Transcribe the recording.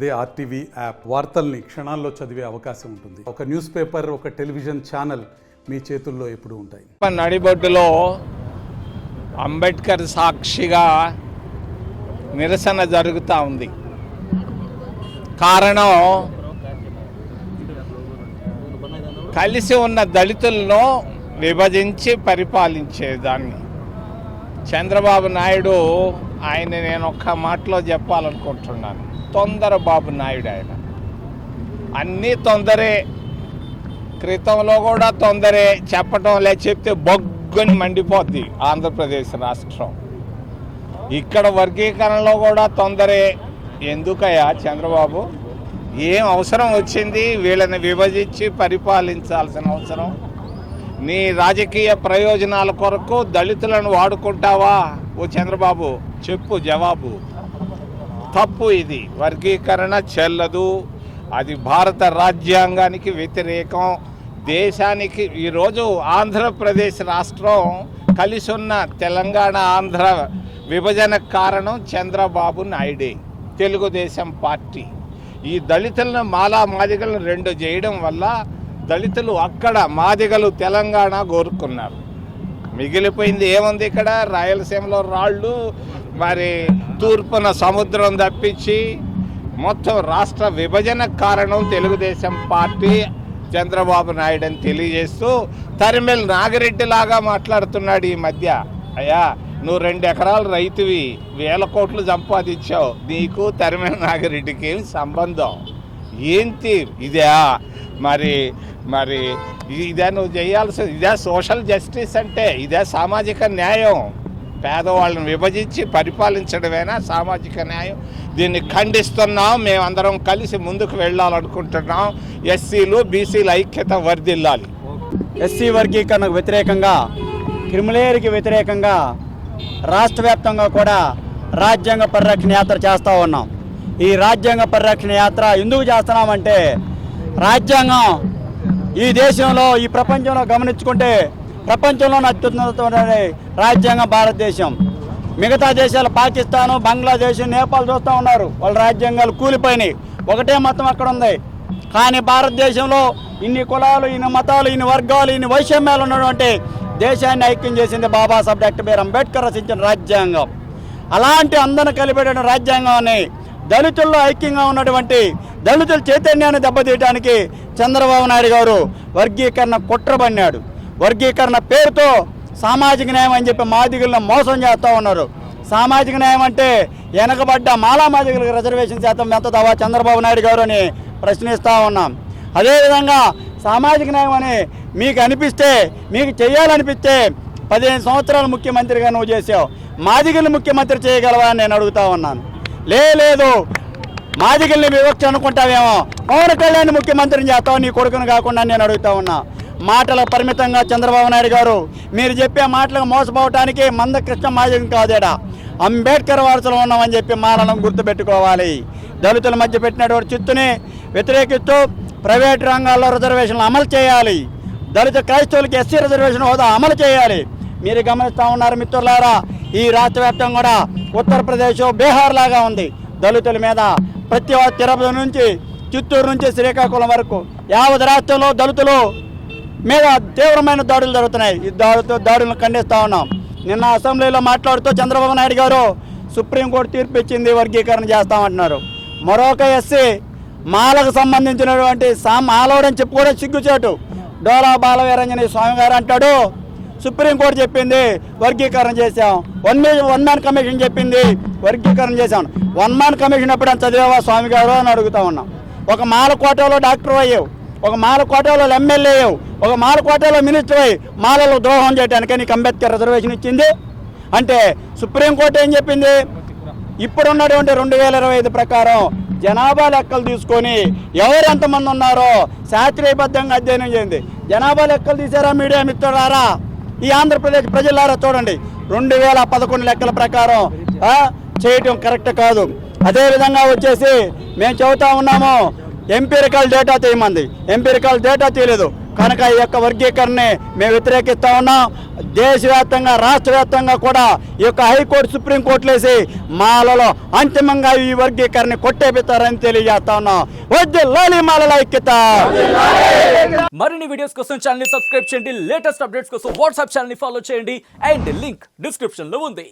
అదే RTV app వార్తల్ని క్షణాల్లో చదివే అవకాశం ఉంటుంది. ఒక న్యూస్ పేపర్, ఒక టెలివిజన్ ఛానల్ మీ చేతుల్లో ఎప్పుడూ ఉంటాయి. నడిబొడ్డులో అంబేద్కర్ సాక్షిగా నిరసన జరుగుతూ ఉంది. కారణం, కలిసి ఉన్న దళితులను విభజించి పరిపాలించేదాన్ని చంద్రబాబు నాయుడు ఆయన నేను ఒక్క మాటలో చెప్పాలనుకుంటున్నాను. తొందర బాబు నాయుడు ఆయన. అన్నీ తొందరే, క్రితంలో కూడా తొందరే, చెప్పటంలే, చెప్తే బొగ్గుని మండిపోద్ది ఆంధ్రప్రదేశ్ రాష్ట్రం. ఇక్కడ వర్గీకరణలో కూడా తొందరే. ఎందుకయ్యా చంద్రబాబు, ఏం అవసరం వచ్చింది వీళ్ళని విభజించి పరిపాలించాల్సిన అవసరం? నీ రాజకీయ ప్రయోజనాల కొరకు దళితులను వాడుకుంటావా? ఓ చంద్రబాబు చెప్పు జవాబు. తప్పు ఇది. వర్గీకరణ చెల్లదు. అది భారత రాజ్యాంగానికి వ్యతిరేకం. దేశానికి ఈరోజు ఆంధ్రప్రదేశ్ రాష్ట్రం కలిసి ఉన్న తెలంగాణ ఆంధ్ర విభజన కారణం చంద్రబాబు నాయుడే, తెలుగుదేశం పార్టీ. ఈ దళితులను మాదిగలను రెండు చేయడం వల్ల దళితులు అక్కడ, మాదిగలు తెలంగాణ కోరుకున్నారు. మిగిలిపోయింది ఏముంది ఇక్కడ? రాయలసీమలో రాళ్ళు, మరి తూర్పున సముద్రం తప్పించి మొత్తం రాష్ట్ర విభజన కారణం తెలుగుదేశం పార్టీ, చంద్రబాబు నాయుడు అని తెలియజేస్తూ తరిమెల్ నాగిరెడ్డి లాగా మాట్లాడుతున్నాడు ఈ మధ్య. అయ్యా, నువ్వు 2 ఎకరాల రైతువి, 1000 కోట్లు సంపాదించావు, నీకు తరిమెల్ నాగిరెడ్డికి ఏమి సంబంధం? ఏంటి ఇదే? మరి ఇదే నువ్వు చేయాల్సింది? ఇదే సోషల్ జస్టిస్ అంటే? ఇదే సామాజిక న్యాయం? పేదవాళ్ళని విభజించి పరిపాలించడమేనా సామాజిక న్యాయం? దీన్ని ఖండిస్తున్నాం. మేమందరం కలిసి ముందుకు వెళ్ళాలనుకుంటున్నాం. ఎస్సీలు బీసీల ఐక్యత వర్ధిల్లాలి. ఎస్సీ వర్గీకరణకు వ్యతిరేకంగా, క్రిమిలేయర్కి వ్యతిరేకంగా రాష్ట్ర వ్యాప్తంగా కూడా రాజ్యాంగ పరిరక్షణ యాత్ర చేస్తూ ఉన్నాం. ఈ రాజ్యాంగ పరిరక్షణ యాత్ర ఎందుకు చేస్తున్నామంటే, రాజ్యాంగం ఈ దేశంలో, ఈ ప్రపంచంలో గమనించుకుంటే ప్రపంచంలోనే అత్యున్నతమైన రాజ్యాంగం భారతదేశం. మిగతా దేశాలు పాకిస్తాను, బంగ్లాదేశ్, నేపాల్ చూస్తూ ఉన్నారు, వాళ్ళ రాజ్యాంగాలు కూలిపోయినాయి. ఒకటే మతం అక్కడ ఉంది. కానీ భారతదేశంలో ఇన్ని కులాలు, ఇన్ని మతాలు, ఇన్ని వర్గాలు, ఇన్ని వైషమ్యాలు ఉన్నటువంటి దేశాన్ని ఐక్యం చేసింది బాబాసాహెబ్ డాక్టర్ బిఆర్ అంబేద్కర్ రచించిన రాజ్యాంగం. అలాంటి అందరిని కలిపేట రాజ్యాంగాన్ని దళితుల్లో ఐక్యంగా ఉన్నటువంటి దళితుల చైతన్యాన్ని దెబ్బతీయడానికి చంద్రబాబు నాయుడు గారు వర్గీకరణ కుట్రబన్నాడు. వర్గీకరణ పేరుతో సామాజిక న్యాయం అని చెప్పి మాదిగలను మోసం చేస్తూ ఉన్నారు. సామాజిక న్యాయం అంటే వెనకబడ్డ మాదిగలకు రిజర్వేషన్ శాతం ఎంతదావా చంద్రబాబు నాయుడు గారు అని ప్రశ్నిస్తూ ఉన్నాం. అదేవిధంగా సామాజిక న్యాయం అని మీకు అనిపిస్తే, మీకు చేయాలనిపిస్తే 15 సంవత్సరాలు ముఖ్యమంత్రిగా నువ్వు చేసావు, మాదిగల్ని ముఖ్యమంత్రి చేయగలవా అని నేను అడుగుతా ఉన్నాను. లేదు, మాదిగల్ని వివక్ష అనుకుంటావేమో, పవన్ కళ్యాణ్ ముఖ్యమంత్రిని చేస్తావు నీ కొడుకుని కాకుండా నేను అడుగుతా ఉన్నా. మాటల పరిమితంగా చంద్రబాబు నాయుడు గారు మీరు చెప్పే మాటలకు మోసపోవటానికి మందకృష్ణ మాదిగం కాదేడా, అంబేద్కర్ వారసులు ఉన్నామని చెప్పి మానడం గుర్తుపెట్టుకోవాలి. దళితుల మధ్య పెట్టినటువంటి చిత్తుని వ్యతిరేకిస్తూ ప్రైవేటు రంగాల్లో రిజర్వేషన్లు అమలు చేయాలి. దళిత క్రైస్తవులకి ఎస్సీ రిజర్వేషన్ హోదా అమలు చేయాలి. మీరు గమనిస్తూ ఉన్నారు మిత్రులారా, ఈ రాష్ట్ర వ్యాప్తంగా కూడా ఉత్తరప్రదేశ్, బీహార్ లాగా ఉంది. దళితుల మీద ప్రతి తిరుపతి నుంచి చిత్తూరు నుంచి శ్రీకాకుళం వరకు యావత్ రాష్ట్రంలో దళితులు మీద తీవ్రమైన దాడులు జరుగుతున్నాయి. ఈ దాడులను ఖండిస్తూ ఉన్నాం. నిన్న అసెంబ్లీలో మాట్లాడుతూ చంద్రబాబు నాయుడు గారు సుప్రీంకోర్టు తీర్పు ఇచ్చింది, వర్గీకరణ చేస్తామంటున్నారు. మరొక ఎస్సీ మాలకు సంబంధించినటువంటి మాలవడని చెప్పుకోవడం సిగ్గుచేటు. డోలా బాలవీరంజని స్వామి గారు అంటాడు, సుప్రీంకోర్టు చెప్పింది వర్గీకరణ చేశాం, వన్ మ్యాన్ కమిషన్ చెప్పింది వర్గీకరణ చేశాం. 1 మ్యాన్ కమిషన్ ఎప్పుడు అని చదివావా స్వామి గారు అని అడుగుతా ఉన్నాం. ఒక మాల కోటలో డాక్టర్ అయ్యావు, ఒక మాల కోటలో ఎమ్మెల్యే అయ్యావు, ఒక మాల కోటలో మినిస్టర్ అయ్యి మాలలో ద్రోహం చేయడానికి నీకు అంబేద్కర్ రిజర్వేషన్ ఇచ్చింది అంటే సుప్రీంకోర్టు ఏం చెప్పింది? ఇప్పుడున్నటువంటి 2025 ప్రకారం జనాభా లెక్కలు తీసుకొని ఎవరు ఎంతమంది ఉన్నారో శాస్త్రీయబద్ధంగా అధ్యయనం చేయండి. జనాభా లెక్కలు తీసారా మీడియా మిత్రులారా? ఈ ఆంధ్రప్రదేశ్ ప్రజలారా చూడండి, 2011 లెక్కల ప్రకారం చేయటం కరెక్ట్ కాదు. అదేవిధంగా వచ్చేసి మేము చెబుతా ఉన్నాము, ఎంపీరికల్ డేటా తీయమంది, ఎంపీరికల్ డేటా తీయలేదు. కనుక ఈ యొక్క వర్గీకరణని మేము వ్యతిరేకిస్తా ఉన్నాం. దేశవ్యాప్తంగా రాష్ట్ర వ్యాప్తంగా కూడా ఈ యొక్క హైకోర్టు సుప్రీంకోర్టులు వేసి మాలలో అంతిమంగా ఈ వర్గీకరణ కొట్టేపిస్తారని తెలియజేస్తా ఉన్నాం. వద్దు మాలల ఐక్యత. మరిన్ని వీడియోస్ కోసం ఛానల్ ని సబ్స్క్రైబ్ చేయండి. లేటెస్ట్ అప్డేట్స్ కోసం వాట్సాప్ ఛానల్ ని ఫాలో చేయండి. అండ్ లింక్ డిస్క్రిప్షన్ లో ఉంది.